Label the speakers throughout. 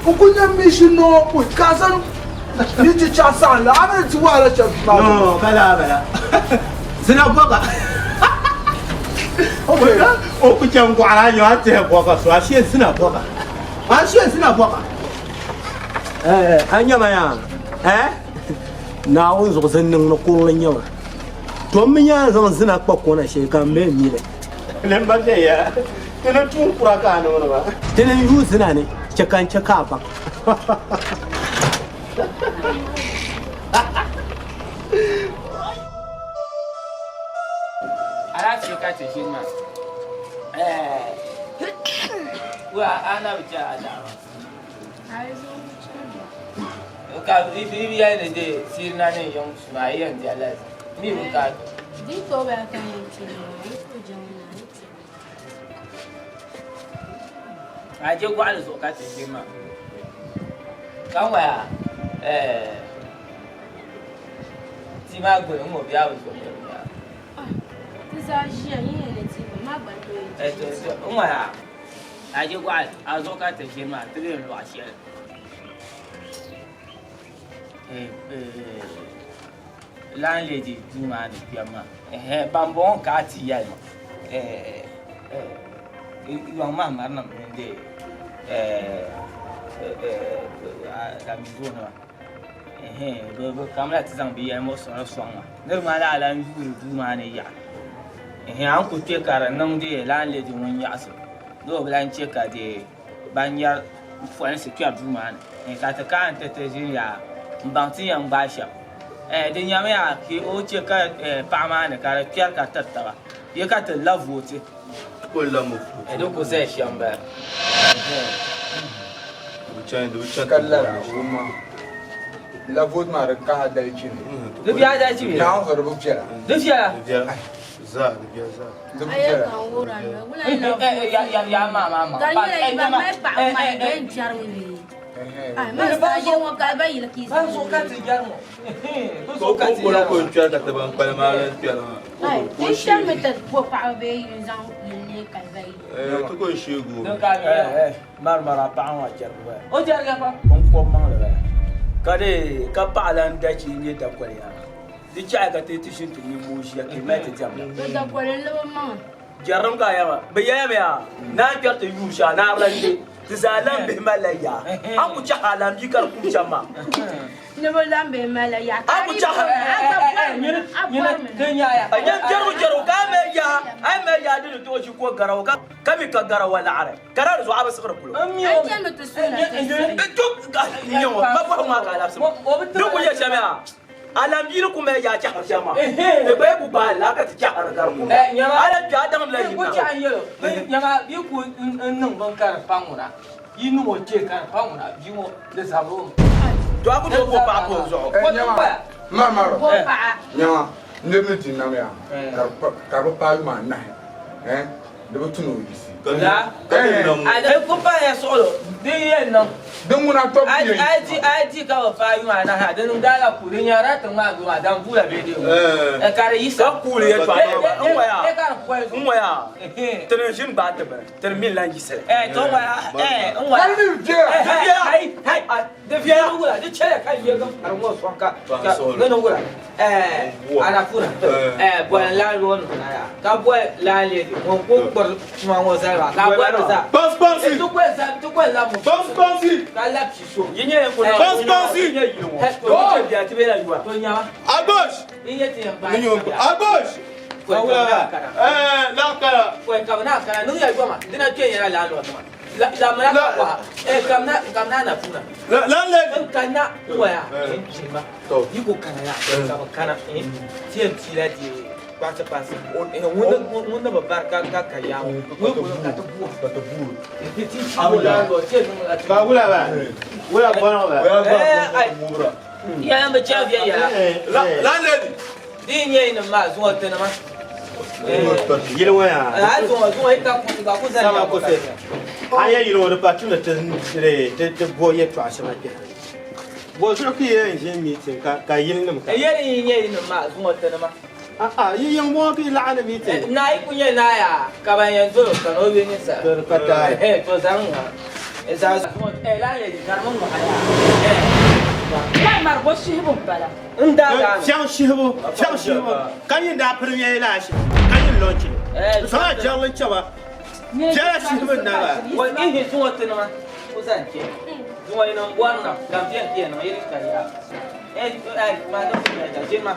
Speaker 1: Ukunya mishino kaza niti cha sala ana tiwala cha
Speaker 2: no bala sina boka okucha ngwara nyo ate boka so ashe sina boka anyama ya na unzo zenin no kulun nyawa to minya zan sina kpakko na she kan me mi le mbande ya tana tun kura ka no ba tana yu sina ne cakan caka ba
Speaker 3: ala ce ka ce shi ma wa ana wuce a dama ka bibi ya ne de sirna ne yon ma yan da la mi bu ka
Speaker 4: di to ba kan yin ci ne ko jama'a
Speaker 3: a je ko ala so ka ce shi ma kan waya ti ma gboro mo bi awo so ya
Speaker 4: za shi yin ne ti ma ba to yi
Speaker 3: to waya a je ko a zo ka ce shi ma tire lo a shi landlady duma ni biama bambon ka ti ya no yo ma na mende la mizo no bo kamera ti zang bi ya mo so ma ne ma la mizo duma ne ya an ku te kara nan de landlady won ya so do blan che ka de banyar fo se tu duma ne ka ta kan te ya mbanti yang basha de nyame ya ki o che ka pa ma ne ka kyar ka tattara ye ka ta lavote
Speaker 2: ko lamu
Speaker 3: do ko se shamba
Speaker 2: du
Speaker 1: kallara uma la vote ma ka da chin
Speaker 3: do biya da ci
Speaker 1: na on zo bukjera
Speaker 3: do fiya
Speaker 2: za
Speaker 1: do
Speaker 4: ayo
Speaker 1: bukjera
Speaker 4: kan wura ne wala
Speaker 3: ya ma
Speaker 4: dan yi ba mai ba mai ben jarwi ai ma sa je wa ka ba yi la ki
Speaker 3: ban so ka ti jarmo
Speaker 2: ko ko kyar ka ta ban palma ran kyar
Speaker 4: ai din shan meta ko pa be yin zan yin ne ka ba yi
Speaker 2: to ko shegu
Speaker 3: do ka marmara pa wa jarwa o jarga pa on ko ma la ka de ka pa lan da ci ne da kwariya di cha ka te tishin ti ni mu shi ya ke mai ta jam
Speaker 4: to da ko le lo ma
Speaker 3: jarum ka ya ba ya na kyar ta yusha na ran zalan be malaya an ku ci halam bi kar ku jama
Speaker 4: ne bo lambe mala ya
Speaker 3: an ku ci halam kenya ya ayan jaru ka me ya ai me ya di to shi ko garaw ka kami ka garaw wala are karar zo abas fara kulo
Speaker 4: ai kan mutu suna
Speaker 3: duk yo ma ba ma ka lafsu duk ya jama'a alam yi ku me ya ci jama e be ku ba la ka ci har gar ku alam ja dam la yi ku ci an yelo nyama bi ku nan ban kar pangura yi nu mo ce kar pangura bi mo da sabo to abu do ko pa ko zo ko ba
Speaker 1: ma
Speaker 4: ko pa
Speaker 1: nyama ndemi tin na ya ka pa ma na de butuno yisi
Speaker 3: la ai ko pa ya solo de yen no
Speaker 1: dan muna top ne
Speaker 3: ai ka wa fa yi ma na ha dan dala kurin yara tan ma zuwa dan bula be de kare yi sa kure ya to an waya tan shin ba ta ba tan min lan gisa to waya an waya hai da fiya wura da cire kai ya ga har mo son ka ga wura ana fura boy la ron na ya ka boy la le ko ko ma wo sa ba ka boy sa
Speaker 2: Bosponsi
Speaker 3: tu ko la mo
Speaker 2: Bosponsi
Speaker 3: kala piso yenye ko na
Speaker 2: Bosponsi
Speaker 3: oh dia ti be la yuwa to nya
Speaker 2: Agosh
Speaker 3: yenye ti ba
Speaker 2: Agosh la kala
Speaker 3: ko en ka na kana nu ya yuwa ma dina ke yana la lo ma la mara kwa kamna na funa
Speaker 2: lan le
Speaker 3: kana waya jima to yiko kana ya kana tien ti la di passa wanda babbar ka ya wanda ka ta buwa abula
Speaker 2: ba wula ba wula ba
Speaker 3: ya ba cha biya ya
Speaker 2: lan le
Speaker 3: din yayin ma zuwa ta ma
Speaker 2: yilwa ya
Speaker 3: zuwa ita ku zan
Speaker 2: sama ko se aya yilwa da patu da te boye to asama ke bo so ki ye nje mi te ka yilin nam ka
Speaker 3: yayin ma zuwa ta ma
Speaker 2: yi yang mo ki la na mi te
Speaker 3: na yi kunya na ya ka ban yanzu ka no bi ni sa
Speaker 2: ka ta
Speaker 3: to zan esa la le di karmon mo haya
Speaker 4: لا ما ربوش يهبون بلا
Speaker 3: nda
Speaker 2: fiang shibo kan yin da premier la shi kan yin launch sa jalan chawa jara shibo na ba
Speaker 3: wa ihe zuwa tana ko zan ke zuwa ina bwana gambian ke na irin kariya ma da kuma da jema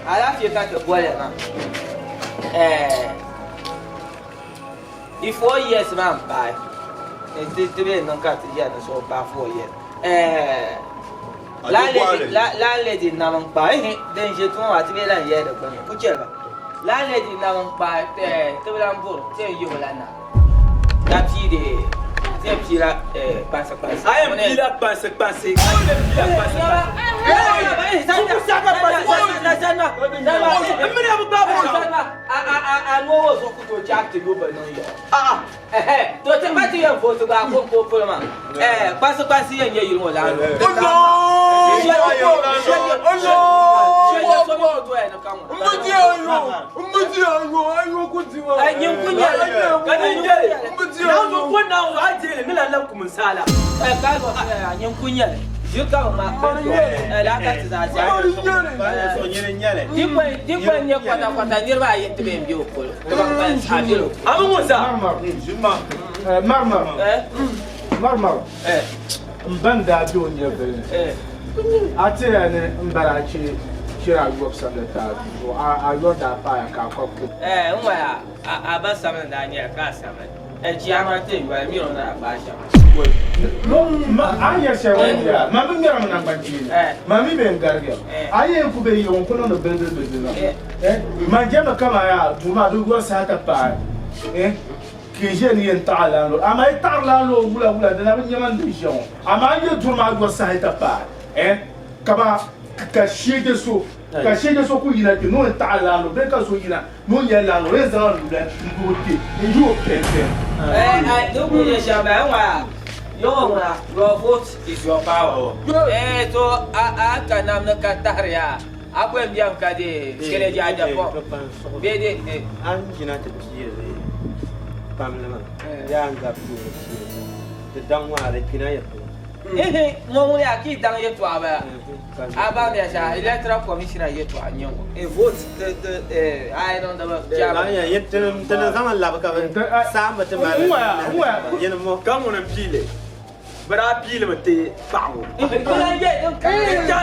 Speaker 3: alafi ka ke bole na if 4 years man bye this tebe non ka ti ya so ba 4 years landlady na man pa den je tun wa ti be lan ye da ko ku ce ba landlady na man pa te lan bur te yo la na da pi de te pi la passa I am pi la passa Juka ma la ka tsa ja so nyere dikwe nye kwata nyirba yete be mbi okolo to ba pa sabiro amu musa
Speaker 1: marmar mbanda bi onye be ate ne mbara chi kira go sanda ta so a yo da pa ya ka kokko
Speaker 3: nwa ya aba samen da anya ka samen ji amate ba mi ona ba sha
Speaker 1: anya shawangira mami ngira mna banjini mami bengarga aye kube yon kono no bende manjema kama ya tuma dugo sata pa kijeni yentala no ama itala no wula de na nyama ndijon ama ye tuma dugo sata pa kama ka shege so ku yina ti no itala no be ka so yina no yela no ezan lu le mbuti yo pepe
Speaker 3: do ku ye shaba wa your vote is your power. So I can am na kataria. Ako mbiyam ka de kele jaja po. Bede
Speaker 2: anjina te piye pamna ya anga piye te dangwa re kinaya
Speaker 3: mo ya ki dang yetu aba aba me sha electoral commissioner yetu anyo vote I don't know
Speaker 2: ja ya yetu tena zaman la ka samba te ma yen mo
Speaker 3: kam on pile bara pile mate pawo kan ye kan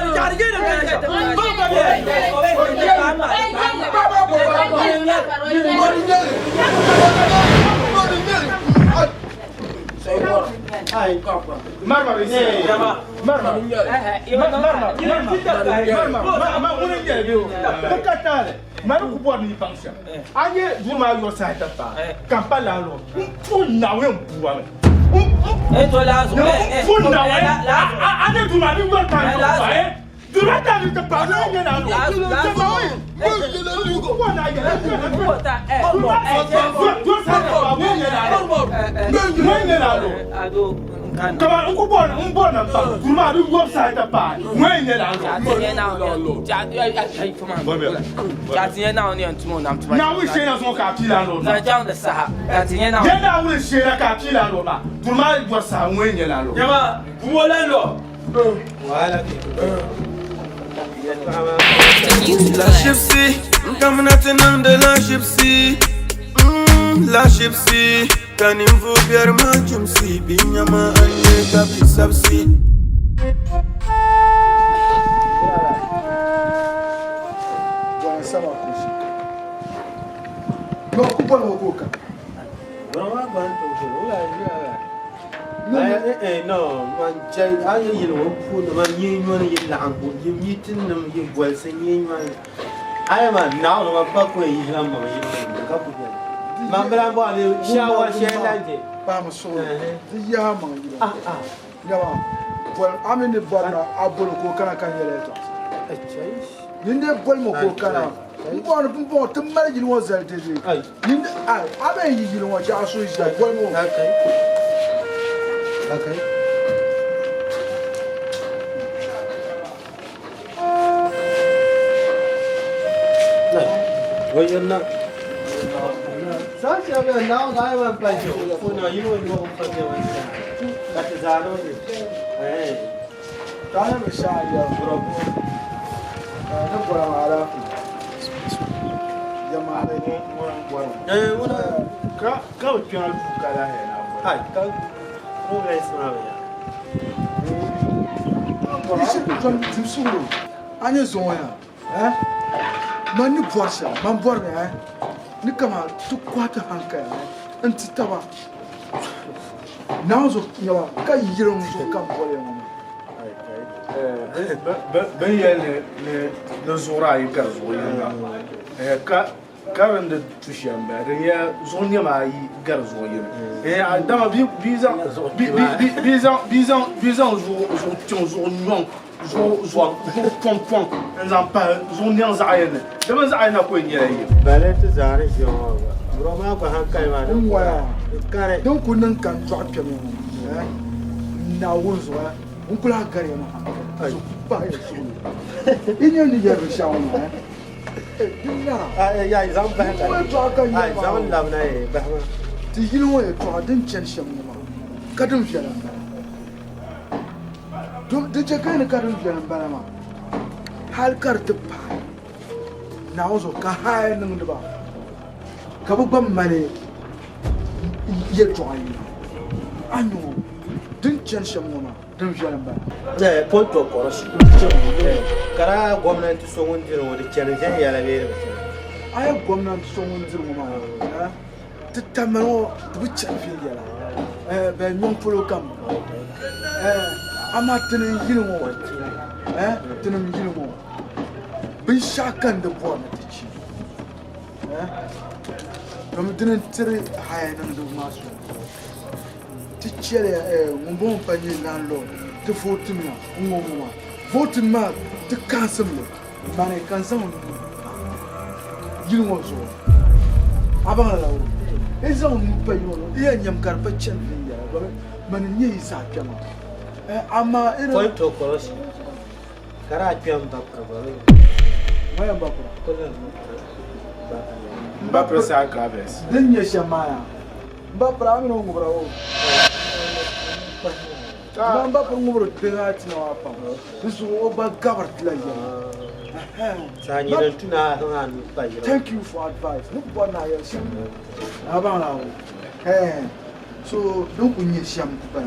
Speaker 1: Come on, Tuma do website pa. When you now we share us on Capilano. Now we share a Capilano. Tuma was a when you know. Yama, Wallalo.
Speaker 5: La gypsy, come nothing on the la gypsy. La gypsy, can you move your gypsy? Binyama and make up the subsea.
Speaker 1: No, Kupa no Coca.
Speaker 2: No, man, I put man, you language, you meeting them, you voice and you. I am a now of a buckway, you number, you couple. Mamma, shower, share,
Speaker 1: Pama so, the Yama. Well, I'm in the bar, I'll put a coca can you in the Bolmo coca. You want to imagine what's that? I mean, you know what you also is like one more. Okay.
Speaker 2: Oyana. Sacha be now I want to you know you know that is our hey
Speaker 1: Kana mshaya bro. Na kwa mara. Jamaa ni mwana. Ka ukiona kala hela.
Speaker 2: hai ka progress na ya
Speaker 6: Isi kuton timsuru. Anya zoya. Mani borsha, man borne ni kama tukwata hanka antitaba. Nazo yawa ka yiron zo kan bole mama.
Speaker 1: Ben yelle le zora yi gar zo yanga. Karan da tushen ba da ya zo ne ma yi gar zo yin. Dama bizan zo nyon zo pom nzan pa zo nyan zayen. Dama zayen na ko yin yayi.
Speaker 2: bale ta zare shi bro ma ko hankai ma
Speaker 6: Dun waya.
Speaker 2: kare
Speaker 6: Don kunan kan to apya me na wunzo un kula gare ma. Ba ya so. Inyo ni ya risha ma.
Speaker 2: ya zam ba ka
Speaker 6: Ko to aka
Speaker 2: ai
Speaker 6: yi
Speaker 2: zam
Speaker 6: ma.
Speaker 2: lam na e ba ma
Speaker 6: Ti yilwo ya to adin chen shem ma. Kadun fiya. Dum da je kai ne kadun fiya ba ma. Hal kar ta pa. Na wazo ka haye nan da ba. Ka bu ban mane ya to ayi. Anyo din chen shem ma. Dum fiya ba.
Speaker 2: ponto koroshi kara gwamnati so wonde no de challenge ya la bere
Speaker 6: Aya gwamnati son wani zirma ma. Ta tamaro ta bi can fi yara. Ba nyon fulo kam. Amma tunan yilmo. Tunan yilmo. Bin shakan da buwa na ta ci. Domin tunan tiri haya nan da masu. Ta ciyar mun bon fanyi landlord. Ta votin ma. Ngomoma. Votin ma ta kansan mu. Ba ne kansan mu. Yilmo zo. Abang lawo. Eza un payono. Iya nyam karpa chen ya. Man nye isa kama. Ama ira
Speaker 2: ponto koroshi kara pyam bab ka ba
Speaker 6: maya bako.
Speaker 1: Ba presa graves.
Speaker 6: Denya shamaya. Ba prami no ngubra o. Ba pro ngubra tega tina wapa. Bisu o ba gabar tlaja.
Speaker 2: sani dan tuna han ba yi
Speaker 6: Thank you for advice. Look what na ya sham. Abang lawo. So don't kunye sham ba.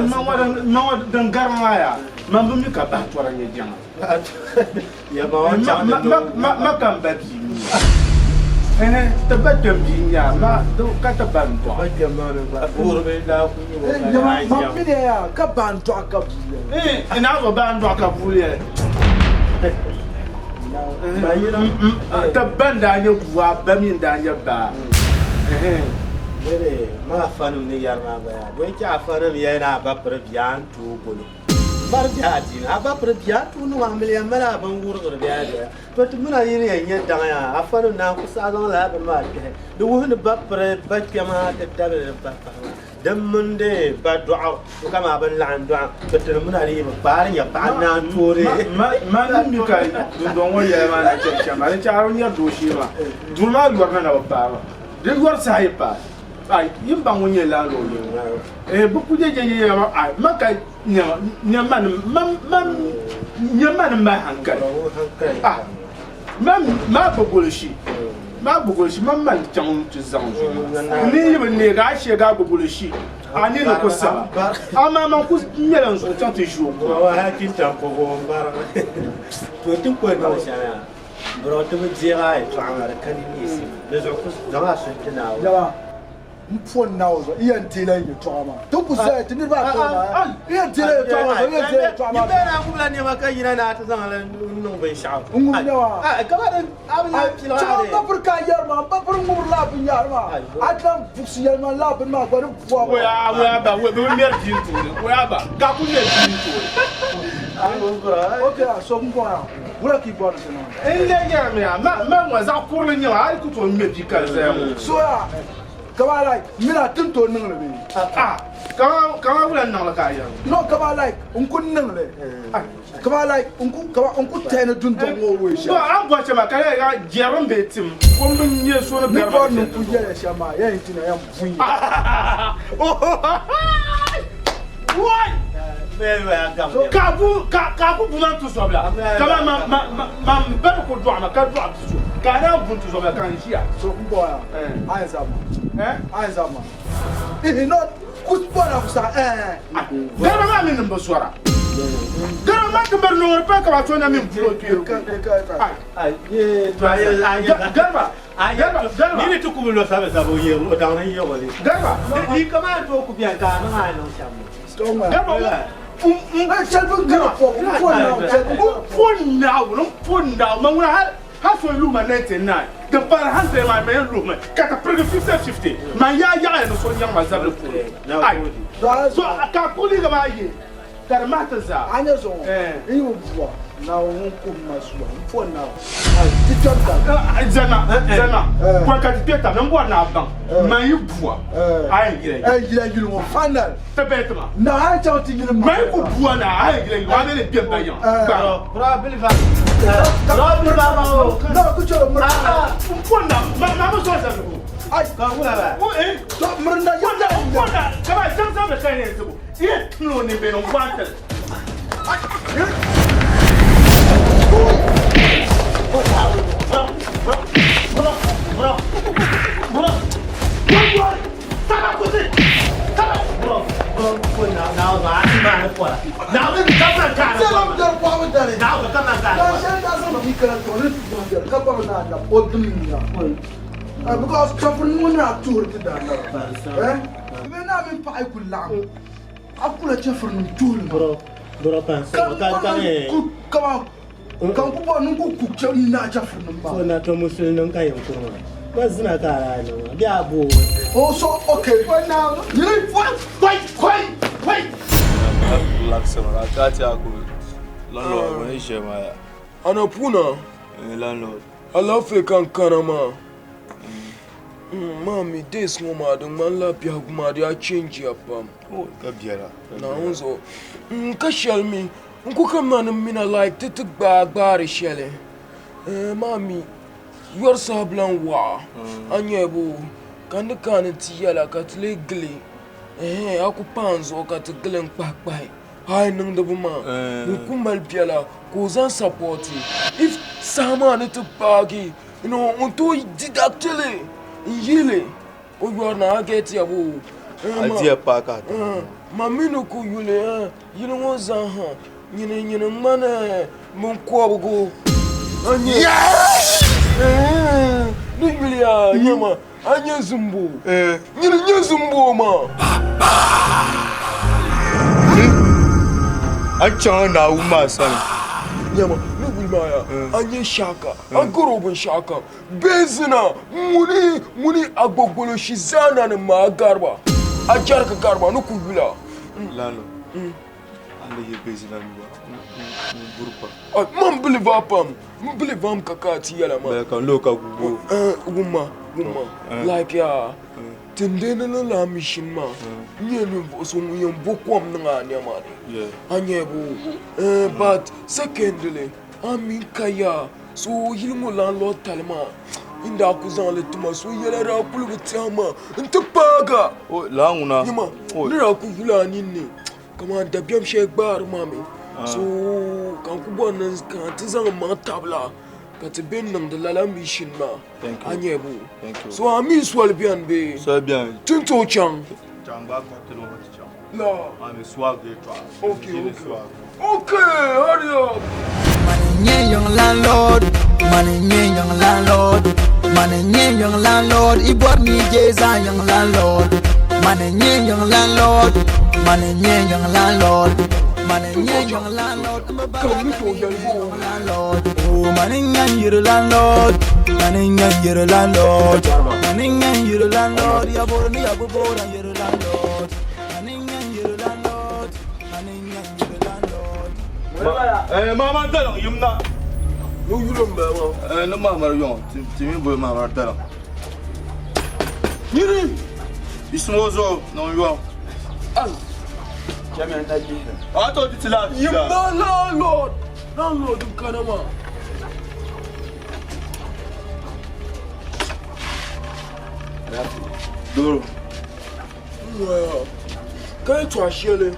Speaker 1: Ma dan garma ya. Ma bu mi ka ba twara nye jama.
Speaker 2: ya ba wa cha
Speaker 1: Ma kan ba bi. Ta ba ta bi ya ma do ka ta ban to.
Speaker 2: ba ya ma ba buru be la ku ni ba
Speaker 6: Jama ma mi ya ka ban to aka buya.
Speaker 1: Ina zo ba ndo aka bule.
Speaker 2: ba yi na
Speaker 1: Ta ban da nye kuwa ba min da nye ba.
Speaker 2: bere ma fanu ni yar ma ba do cha fanu ya na ba pra bian tu bolo bar jati na ba pra bian tu no amel ya mala ban wur ko biya ya to tu muna yiri ya nya da ya afanu na ku sa don la ban ma ke do wona ba pra ba ke ma ta da ba dan mun de ba du'a kama ban la an du'a to muna yi ba barin ya ba na tore
Speaker 1: Ma mi ka don wo ya ma na cha ma cha ro nya do shi ma. Du ma luar na ba ba. De luar sa yi pa. Ai yin ban wonye la lo yo. Bu ku je ya ma ai ma ka nya man ma hankali. Ma bugul shi. Ma bugul shi man man chang tu zang. Ni yi ne ga she ga bugul shi. Ani no ko sa. Ama man ku nyelan so chang tu jou.
Speaker 2: wa ha tin ta ko go bar to tin ko na sha ya bro to be jira ai to an kan ni si le zo ku da ma su tina
Speaker 6: Jama mpon now so iya ntila yi trauma. To ku sai tin ba to ma. Iya ntila yi trauma, iya ntila yi trauma.
Speaker 2: ni bera ku bla ni ma kai na ta zan lan no ban sha
Speaker 6: Ngum yawa.
Speaker 2: ka ba dan abin ya pila
Speaker 6: Chama ba por ka yar ma, ba por ngum la bin yar ma. Adam fuksi yar ma la bin ma ko ni fuwa.
Speaker 1: We ba we mer din tu. We ba ka ku ne din tu.
Speaker 6: Okay, so mko na. Wala ki bwana sana.
Speaker 1: Le ya me ma wa za ku rin ya ai ku to me bi ka za mu.
Speaker 6: So ya Come on, like, me not think to nang le.
Speaker 1: Come on, we're not like I am.
Speaker 6: No, come on, like, uncle nang le. Come on, like, uncle ten dun don't always.
Speaker 1: So I'm watching my career, Jerome Betim. Woman, yes, one of the
Speaker 6: God, no, yeah, Shama, yeah, I am free.
Speaker 1: What? So, Kabu, Buman to Sobla. Come on, Mam, better could draw my car drop. Can I put to Sobla? Can you hear?
Speaker 6: So, boy, I am. If not, good point of Sir,
Speaker 1: Garama in the Boswara. Garama can bear no repair about 20 minutes.
Speaker 2: Garba, ni tu kumu lo sabe sabo ye o down here wale.
Speaker 1: Garba,
Speaker 2: ni kama to ku bian ka na ha no shamu.
Speaker 1: Garba, phone now, man, half a room at 99. The bar has my main room, got a pretty 50-50. My yaya and so young myself. So I can't pull it about you. That matters.
Speaker 6: I know so. You now won't come my swamp for now. Zana, what can you get a number now? My you poor. I ain't you will find out the better. Now I tell you, my poor, I ain't going to be by you.
Speaker 2: Probably
Speaker 6: no, good job.
Speaker 1: Mamma says, I come on, come on, come on, yes, no, they don't want it.
Speaker 6: Because company not tour to that. When I'm in Paiku, I'll pull a check from tour.
Speaker 2: Bro, come on.
Speaker 6: Come on, cook your nature from the
Speaker 2: so na to musul non kayo ko. Mas na kara no. Dia bo.
Speaker 6: Also, okay. Right now, you wait.
Speaker 5: Relax, I got you. Landlord, when you share my. Anapuna. Landlord. I love you, Kankanama. Mommy, this woman, the man lap your mother, I change your palm. Oh, Gabiera. Now, so, Kashel me. Uncle man, mina like to take back body shelling. Mommy, you're so blanc war. Anyabu, can the can't yell at legally. Occupants or got a glen back by. I know the woman. You come mal piala, goes on support you. If someone took baggy, you know, until he did actually. Yele, oh, you are not get your woo. Dear Packard. Mamino, you know what's on. You know, man, Munquago. Yes! Nigeria, Yama, Anya Zumbo. You know, Zumbo, ma. I can't now, my son. Yama, Nubimaya, Anya Shaka, I go over Shaka, Bezina, Muni, Agbogolo, Shizana, and Magarba. I jerk a garba, no Kubula. Lalo. You busy Mom believe up, believe I'm Kakati Yelama. I can look at woman, like ya. Tendena la mission ma. You was on your book one Yamani. Anyebu. But secondly, I mean Kaya, so you will landlord Talma. In the Akuzan Letuma, so you let her pull with Tama and Topaga. Oh, Languna. Yama, Lirakula Nini. Come on, the Biam Shake Bar, mommy. So, Kankubans can't tell my tabla. Got a bin on the Lala mission, ma. Thank you. Thank you. So, I miss Walbian Bay. So, bien. Tinto Chang. No, I'm a swag. Okay. Okay, hurry up.
Speaker 7: Money, young landlord. Money, young landlord. Money, young landlord. He bought me Jason, young landlord. Money, young landlord. Money, young landlord. Money, young landlord.
Speaker 5: Come to your
Speaker 7: landlord. Oh, money, you're landlord. Money, you're landlord. Money, you're landlord. You're born, you're born, and you're landlord. Money, you're landlord. Money, you're landlord.
Speaker 1: Mama, tell you not.
Speaker 5: No, you don't know.
Speaker 1: No, Mama, you want to me, Mama, tell you. Ismozo, non yo.
Speaker 3: Jamais un avis.
Speaker 1: Attends, tu l'as.
Speaker 5: You landlord. Landlord kanama.
Speaker 1: Doro.
Speaker 5: Ouais. Quand tu as chialé,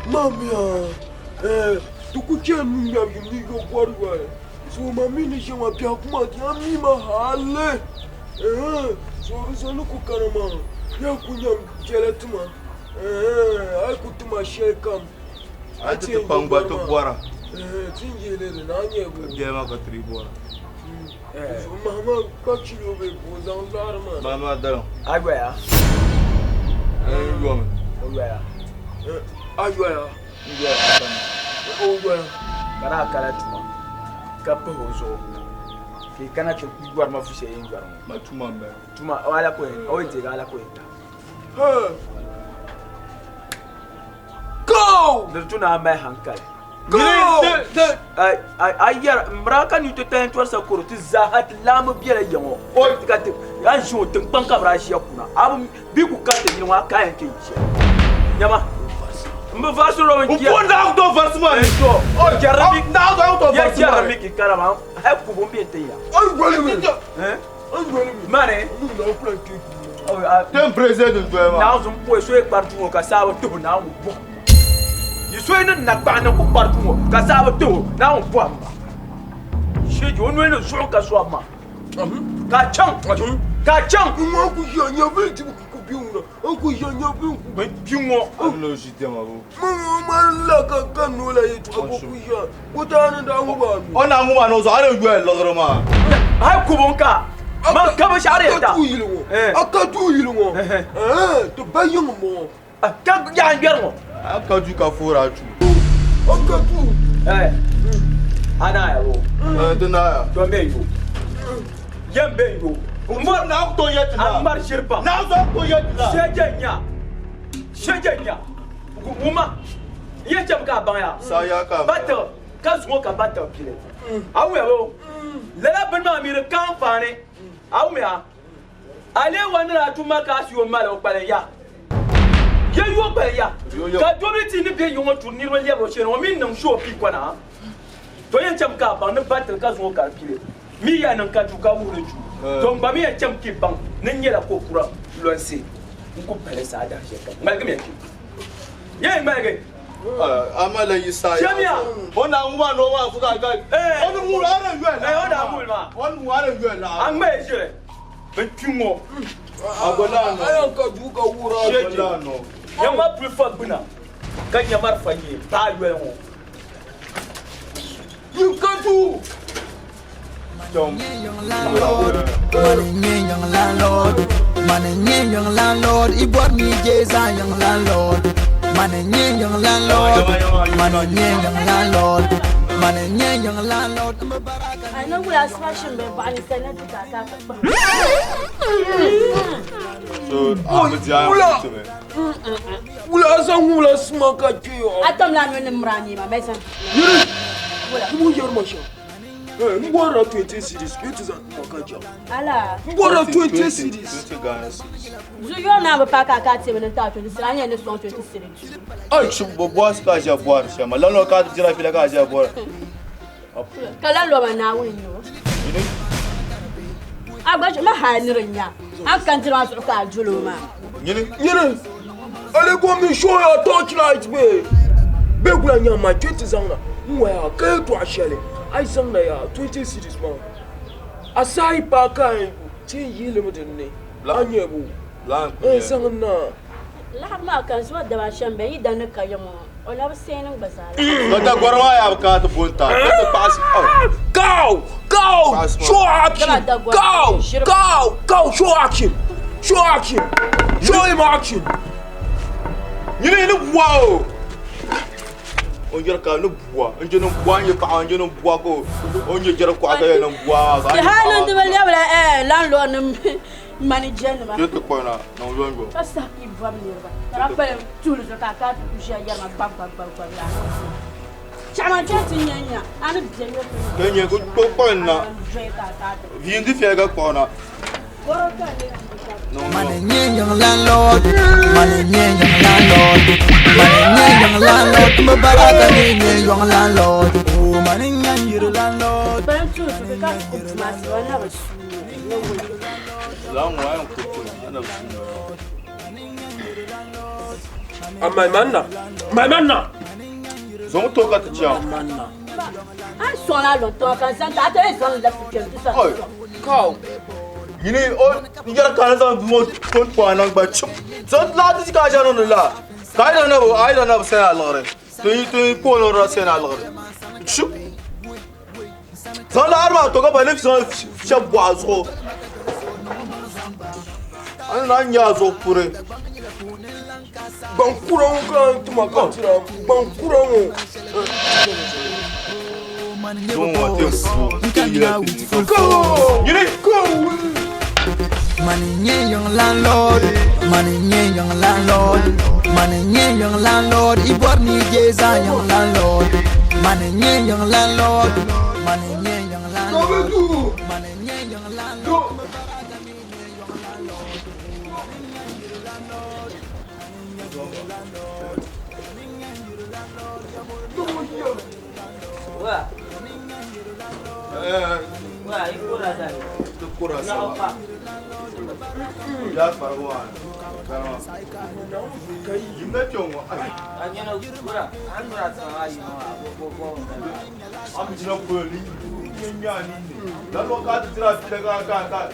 Speaker 5: maman, tu couches mi yo boire ouais. So mami ni je wa pia kuma ti ami ma hale. So no ku kanama. Ya kunya jeletuma. Ai kutuma shekam.
Speaker 1: Ati tu pangba tu boara.
Speaker 5: Tingele na nyego.
Speaker 1: Gema ka tri boara.
Speaker 5: Mama kachilo be bozan larma.
Speaker 1: Mama dalo.
Speaker 3: Agora ya.
Speaker 1: Yo.
Speaker 3: Agora ya.
Speaker 5: Ayoya. Oya.
Speaker 3: Kana kala tuma. Kapo hozo. Ki kana tu gwar ma fuse yin gwar.
Speaker 1: Ma tuma me.
Speaker 3: Tuma wala ko en. O je ala ko en.
Speaker 5: Go!
Speaker 3: Da tuna mai hankali.
Speaker 5: Go!
Speaker 3: Ai yar mraka ni to tan to sa ko tu zahat lam biela yango. O ka te ya jo tin pan ka bra shi kuna. Abu bi ku ka te ni wa ka yan ke shi. Nyama. Mbe vaso ro ngia.
Speaker 1: Upo na do varsman.
Speaker 3: Esto. O jarbi
Speaker 1: na do
Speaker 3: ya
Speaker 1: varsman.
Speaker 3: jarbi ki karama. Ha ku bombi te ya.
Speaker 5: Ai gwele.
Speaker 3: Hein?
Speaker 5: Gwele.
Speaker 3: Mane.
Speaker 5: No plan ki.
Speaker 1: Tem presente do ema.
Speaker 3: Na zo mpo so e partu ka sa wo to na wo bo. Yi so e na gba na ko partu ka sa wo to na wo bo amba. She jo no no so ka so ama. Ka chang. Ka chang.
Speaker 5: Mo ku yanya bi ti ku bi una. Ku yanya bi ku.
Speaker 3: Ba biwo.
Speaker 1: No sistema bo.
Speaker 5: Mama la ka no la yi to ku ya. Ku ta na da ku ba.
Speaker 1: Ona nguma no so are yo logro ma.
Speaker 3: Ha ku bonka. Ma ka ba share ta.
Speaker 5: Aka tu yilungo. To bayin mo.
Speaker 3: Ka ya ngber mo.
Speaker 1: Aka du ka fora tu.
Speaker 5: Aka tu.
Speaker 3: Ana ya wo.
Speaker 1: Dona.
Speaker 3: To be yo. Yembe yo.
Speaker 1: Umar na to yet na.
Speaker 3: Amar shirpa.
Speaker 1: Na so to yet na.
Speaker 3: Shejenya. Shejenya. Uma. Ye jam ka ban ya.
Speaker 1: Sa ya ka.
Speaker 3: Bato. Ka zo ka bato pile. Awu ya wo. Lela ben ma mi re kan fane. Awu me a. Ale wanira tuma ka si o mala o pale ya. Ye yo pale ya. Ka dobi ti ni be yo tu ni ro le ro chere o min nam sho pi kwana. To yen jam ka ban ne bato ka zo ka pile. Mi ya nan ka tu ka wuro ju. Donc ba mi ya jam ki ban nan yela ko kura lonse. Nko pele sa da she ka. Malgam ya ki. Ye malgam.
Speaker 1: Amala Isa.
Speaker 3: Jamia.
Speaker 1: Ona nguma no wa fuka ga. Onu mu ara yo na.
Speaker 3: Ona mu ma.
Speaker 1: Onu mu ara yo na.
Speaker 3: An me jere. Ben tumo.
Speaker 1: Agola no.
Speaker 5: Ayan ka du ka wura.
Speaker 1: Agola no.
Speaker 3: Yama prefer buna. Kan yamar fanye ba yo ho.
Speaker 5: You ka du.
Speaker 7: Money young landlord, money young landlord, he bought me Jay's young landlord. Money young landlord, money young landlord, money young landlord.
Speaker 4: I know we are smashing the body, send it to Kaka.
Speaker 1: So, I'm to me.
Speaker 5: Ula sa hula smaka kiyo.
Speaker 4: Atom la no mrani ma mesa.
Speaker 5: Mu yer masha. Mbora 20 cities, it is a makaja.
Speaker 4: Ala.
Speaker 5: Mbora 20 cities.
Speaker 1: 20 Ghana.
Speaker 4: So you na ba pa Kaka te na ta 20 cities, anya ne 20 cities.
Speaker 1: Ai, shumbo boss ka ja boar shama. Lalo ka jira fila ka ja boar.
Speaker 4: Kala lo ma na win yo. Agba ma ha ni rinya. An kan tira so ka julo ma.
Speaker 5: Yere. Ale go mi show your torchlight be. Be gula nyama 20 zanga. Mwa ka to ashele. Ai zanga ya 20 cities ma. Asai pa kan ti yi limited ne. Anyebu.
Speaker 1: Lan.
Speaker 5: Zanga na.
Speaker 4: La ma kan so da ba shambe yi da ne kayamo. Ola ba senin bazara.
Speaker 1: Kata gwarwa ya ka ta bonta. Kata pass.
Speaker 5: Go! Go! Show action! Go! Go! Go! Show action! Show action! Show him action!
Speaker 1: You know wow. On your car no bois. On your bois you pa on your bois go. On your jara kwa ka no bois.
Speaker 4: Ya hanan de bele bele landlord manager ma.
Speaker 1: Je te connais non longo.
Speaker 4: Passa qui va venir ba. Rappelle tout le Kaka tu ya ya ma bam ya. Chama chati nyanya. Ana bienyo.
Speaker 1: Kenye ko na. Vindi fiega kona.
Speaker 4: Boro ka ne.
Speaker 7: Money young landlord, money young landlord, money young landlord, my baraka young landlord, oh money young landlord.
Speaker 4: But I'm true, the cat cooked my son, I never see.
Speaker 1: Long way, I never seen
Speaker 5: My man.
Speaker 1: Zon toka ta ciao.
Speaker 4: I saw a lot of talk and sent that I saw left to kill this.
Speaker 5: Cow.
Speaker 1: You get a kind of don't point on but so not this guy on the la. I don't know say a lot. Do you pull or say a lot? Shoot. So larva toka by lips on shop was ho. I'm not yazo pure.
Speaker 5: Bankurang kan tu makan sira. Bankurang.
Speaker 1: Don't want this.
Speaker 7: Go!
Speaker 1: You need go.
Speaker 7: Money young landlord, money young landlord, money young landlord, Iborni Jeza young landlord, money young landlord, money young landlord, money young landlord.
Speaker 3: Wah, ikut rasa.
Speaker 1: Ya Farwan. Yimna kyongo.
Speaker 3: Anya na ukura. Andra sama ayi no abo.
Speaker 1: Am jina ko ni nyanya ni. Dan lo ka tira tira ka.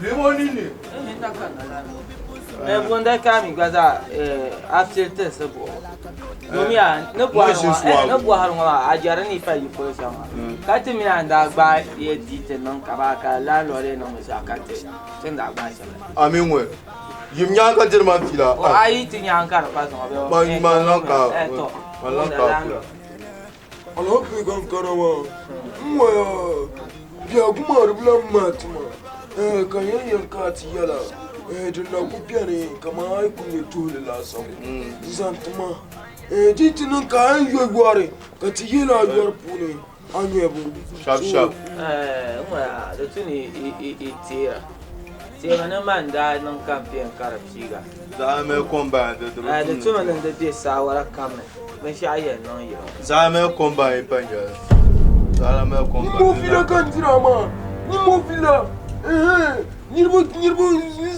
Speaker 1: Lemon ni.
Speaker 3: Bunda kami gaza after test bo. Domia no bo har ngwa ajara ni fa yi ko sama. Kati mi anda gba ye dite non kabaka la lore no mo sakate. Tenda gba sala.
Speaker 1: Amin we. Yim nya ka jirman fila.
Speaker 3: O ayi ti nya kan pa so be.
Speaker 1: Man lanka. Man lanka.
Speaker 5: Alo pe gan karawa. Mwa ya kuma rubla matma. Kan yan ka ti yala. Dunna ku piane kama ai ku ne tole la so. Zantuma. Titinan ka an yegware ka ti yela yor pune. Anyebu.
Speaker 1: Sharp.
Speaker 3: Mwa da tuni itira. Sai na man da nan kamfen karabciga.
Speaker 1: Za me komba da
Speaker 3: Da tuma nan da bai sawara kamar. Ban sha ayyan nan yau.
Speaker 1: Za me komba in panja. Za me komba.
Speaker 5: Mo fila kan drama. Ni mo fila. Nirbo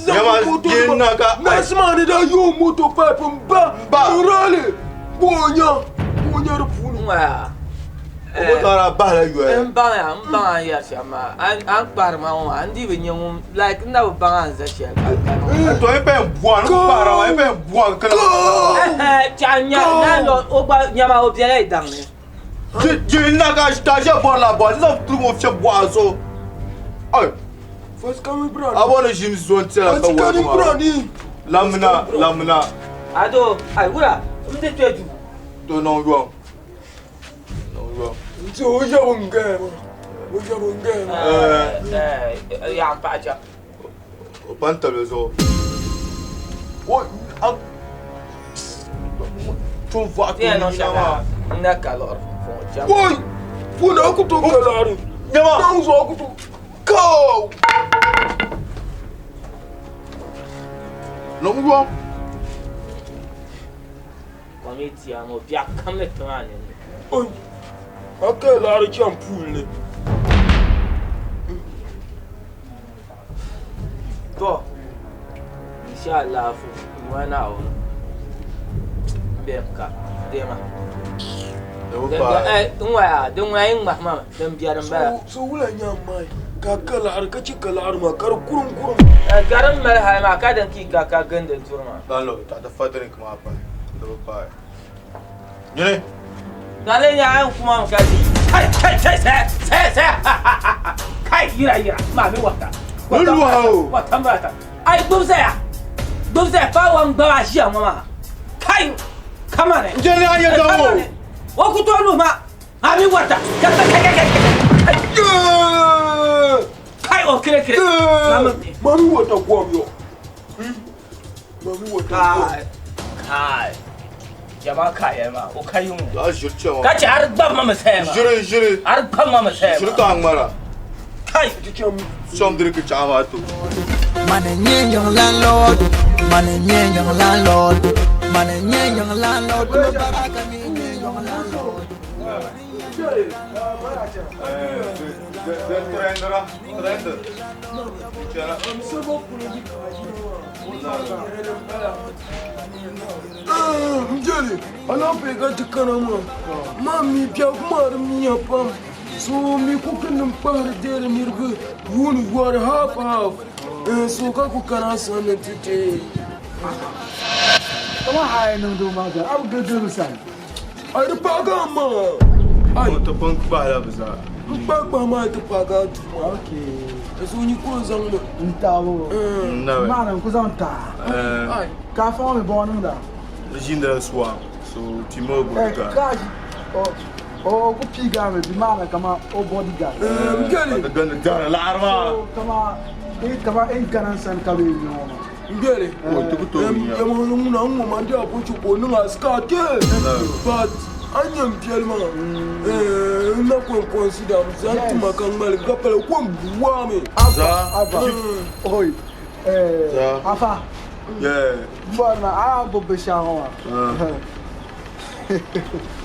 Speaker 1: Yama ka.
Speaker 5: Nasmani da yo moto pipe ba. Rale. Bonya da punu.
Speaker 3: Mwa.
Speaker 1: Ko tara bala yo.
Speaker 3: Mbanga ya shama. An parma on andi benyum like na banga za she.
Speaker 1: To e pe bua no para wa e pe bua kala.
Speaker 3: Chanya na lo oba nyama obiela idanne.
Speaker 1: Jina ka staje bola bo. Za tu mo fe bua so. Ai.
Speaker 5: First come brand.
Speaker 1: Abona jim zon tela ka wa.
Speaker 5: Brand.
Speaker 1: Lamna.
Speaker 3: Ado, ai gura. Mte twedu.
Speaker 1: To no yo.
Speaker 5: So ya bunga.
Speaker 3: Ya pacha.
Speaker 1: O pantalo zo. O tu va
Speaker 3: Tiens non chama. Na calor.
Speaker 5: Boy. Puna ku to kalari.
Speaker 1: Nyama.
Speaker 5: Não zo ku to. Go.
Speaker 1: No yo.
Speaker 3: Comiti amo pia kamle tane.
Speaker 5: Oi. Akalari champul.
Speaker 3: To. Inshallah fu wana o. Bemka. Dema. Dungwa yin mahmama dan biya dan baya.
Speaker 5: So wula nyamai. Kakalari kaci kalari ma kar kurum.
Speaker 3: Garin malha ma ka dan ki ka ganda turma.
Speaker 1: Dalo ta da fadrin kuma pa. Do pa. Yene.
Speaker 3: Dale ya an kuma ka ji. Sai. Kai yira ma mi wata. Wata mata. Ai dubsa fa wan ba shi amma. Kai kama ne.
Speaker 1: Jene ayo dawo.
Speaker 3: Wa ku to lu ma. Ami wata. Kai o kire.
Speaker 5: Mami wata gwam yo. Mami wata.
Speaker 3: Kai. Jama kai ma o kai mu.
Speaker 1: Ya shirce ma.
Speaker 3: Ka ci har ban mama sai ma.
Speaker 1: Jire.
Speaker 3: Har ban mama sai ma.
Speaker 1: Shirka an mara.
Speaker 3: Ai,
Speaker 1: som dire que chama tu.
Speaker 7: Manenye young landlord, manenye young landlord, manenye young landlord. Baraka ni young landlord.
Speaker 5: Mjali, ala pega tikana mami pia kumar miya pam. So mi cooking them para there nirgu one war half. So ka kukana san today.
Speaker 6: Kama haya nang do maga. Abu do san.
Speaker 5: Ay paga ma. Ay
Speaker 1: to punk bala baza.
Speaker 5: paga ma to paga.
Speaker 6: Okay.
Speaker 5: So ni ko zang mo.
Speaker 6: Ntawo.
Speaker 1: No.
Speaker 6: Mana ko zan ta.
Speaker 5: Ay
Speaker 6: Ka fa me bon nda.
Speaker 1: Jinda swa. So timo buka.
Speaker 6: Kaji. Oh, ko piga me bi mana kama o bodyguard.
Speaker 5: Mjali.
Speaker 1: The gun dara la arma.
Speaker 6: Kama kanan san kabe no.
Speaker 5: Mjali.
Speaker 1: Oh, tu to ya.
Speaker 5: Ya mo na mo ma dia ko chuko nga skate. But anyam pielma na ko consider zanti makangal gapela ko mbuame.
Speaker 6: Aba. Oi. Afa.
Speaker 1: Yeah.
Speaker 6: Bwana abo beshawa.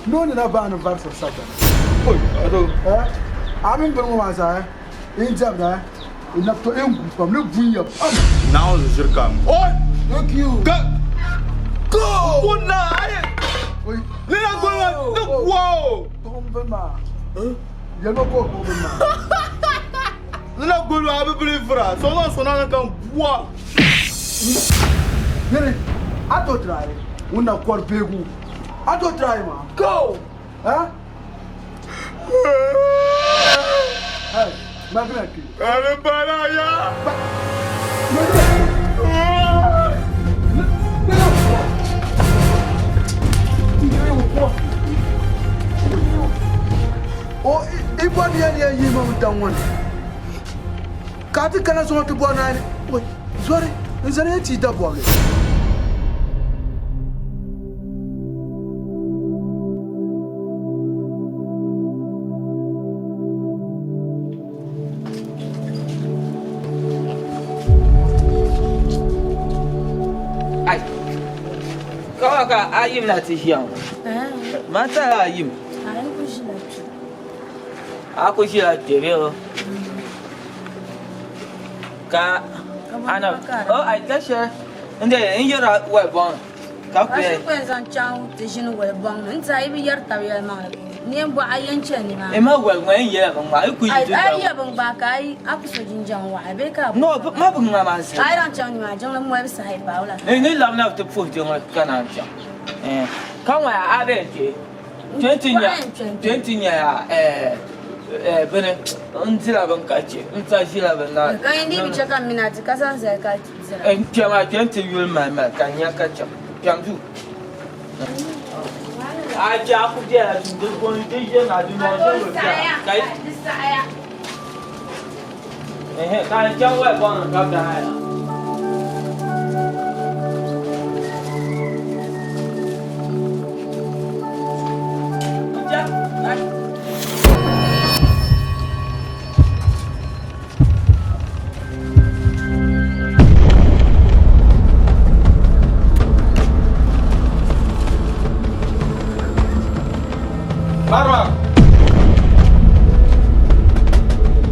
Speaker 6: No ni na ba no verse sata.
Speaker 1: Oi, ado.
Speaker 6: Amin bango masa in jabda ina to engu pam le bunya.
Speaker 1: Now the shirkam. Oi!
Speaker 6: Thank you.
Speaker 1: Go! Kuna aye.
Speaker 6: Oi.
Speaker 1: Lena go. Wow!
Speaker 6: Tombema. Ya no ko tombema.
Speaker 1: Lena go abi belifra. So na kan bua.
Speaker 6: Yere ato try. Una kor begu. Ato try ma. Go. Huh? Hey, Magnaki.
Speaker 1: Ale para ya.
Speaker 6: Oh, ibon ya yi ma mutan wani. Ka ti kana so to bona ni. Wai, sorry. Nzare ti da bo.
Speaker 3: ai. Kawai ka ayim na tishiyan. Mata ayim. Aku shi la tere. Ka ana oh ai tashi inda in yara wai bon. Ka ku
Speaker 4: Ashi kwenza chau tishinu wai bon. Nta ibi yar tawiya ma. Ni mbo ayanche ni ma.
Speaker 3: E ma wai ngwan yela ban ma ku yi.
Speaker 4: Ai ya ban ba kai aku so jinjan wa be ka.
Speaker 3: No, ma bu ma ma sai.
Speaker 4: Ai ran chau ni ma jang la mo bi sai ba wala.
Speaker 3: Ni lam na to fu jong kana chang. Kan wa a be ke. 20 nya bene ntila ban kace nta shi la ban na.
Speaker 4: Kan ndi bi chaka minati kasan sai ka zira.
Speaker 3: Kema 20 yul ma kan ya kace. Kamju. Aja aku dia la tun ko ni je na du no je kai. Kan chang wa bon ka da ya.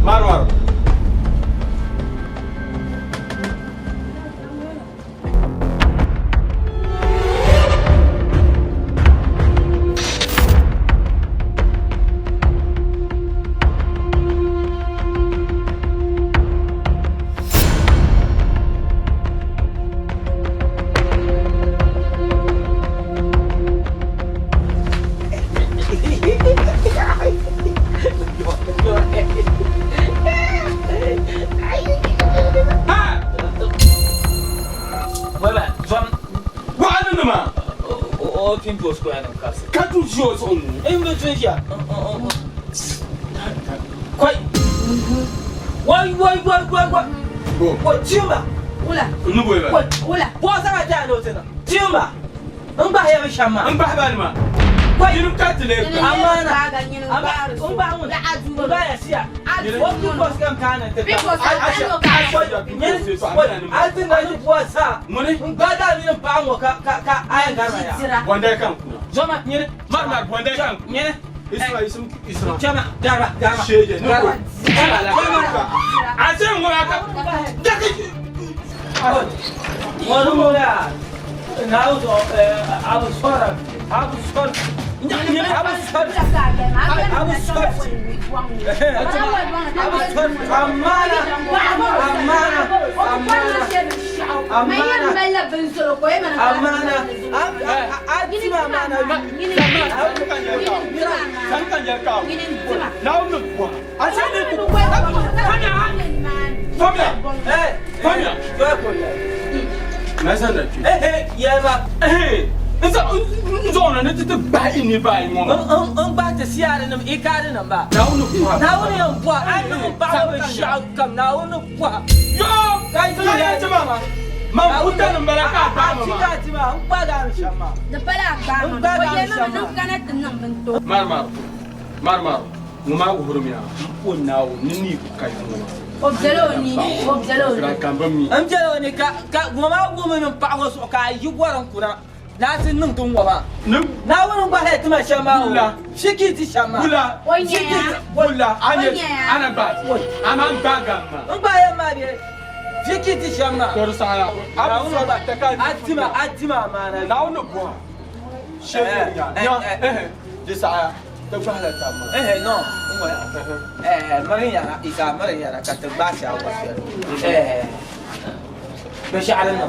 Speaker 3: Marwar. Pinto square na casa.
Speaker 5: Katu jio so.
Speaker 3: Em be tunja. Kwai. Wai. Ko chimba.
Speaker 4: Ula.
Speaker 1: Nubo ba.
Speaker 4: Ula.
Speaker 3: Bo sa ga ja no tena. Chimba. An ba ya shama.
Speaker 1: An ba ba ni ma.
Speaker 3: Yinu katile. Amana. Ba ya siya. Wasu ko kan kana ta. Altin da ni kuwa sa. Muni ba da ni pa ngo ka ayan garma ya.
Speaker 1: Wanda kan ku.
Speaker 3: Zoma nyene.
Speaker 1: Marmar wanda kan.
Speaker 3: Nyene.
Speaker 1: Isra.
Speaker 3: Chama garba.
Speaker 1: Sheje.
Speaker 3: Aje ngora ka. Wanu mola. Now Abu Sora. Abu Sora. Nzona ne tete ba ini ba ngo ba te siare nam ikare nam ba na unu yam kwa anu ba ba sha kam na unu kwa yo kai tula ya jama ma uta nam baraka ba ma tika tima ba ga shama
Speaker 4: da bala ba ma ko ye ma no kana tin nam bento
Speaker 1: marmar nguma guhurmiya ko nawo nini ku kai ngo
Speaker 4: obzaloni
Speaker 3: amjaloni ka guma min pa go so ka yi gwaran kuna na tin nun tun wa na wurin ba hai tuma shama o shiki ti shama
Speaker 1: wala anye ana ba ama baga ma
Speaker 3: ba ya ma be shiki ti shama
Speaker 1: kor sala abu so ba ta ka
Speaker 3: atima mana
Speaker 1: na wonu bo shege ya de sa ta ba la ta ma
Speaker 3: no Maria isa Maria ka ta ba sha wa بشعرنا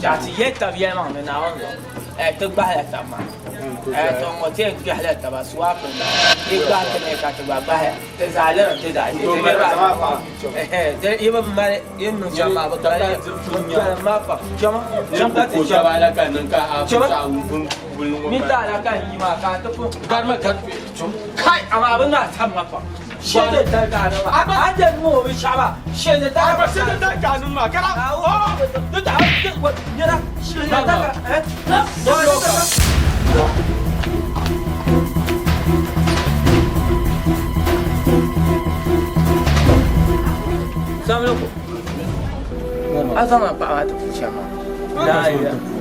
Speaker 3: جاتيتا بيانا من عوننا تبقى لك تمام تومتين تجحلها تبع سواق يبقى كنا كاتبها بها تزعلنا تزعل يبقى ما يمن جماعة بطلع ما فا جماعة
Speaker 1: جماعة لك نكا
Speaker 3: جماعة مين تعالى كان يما كاتبه
Speaker 1: قرما كاتب
Speaker 3: كاي أما أبنا تام ما فا شيء ده كانوا ما عندنا مو بشعبة شيء ده
Speaker 1: بس ده كانوا ما كلام
Speaker 3: ده تعال يلا شيء ده السلام عليكم. أنا ما بعرف شو ما. لا.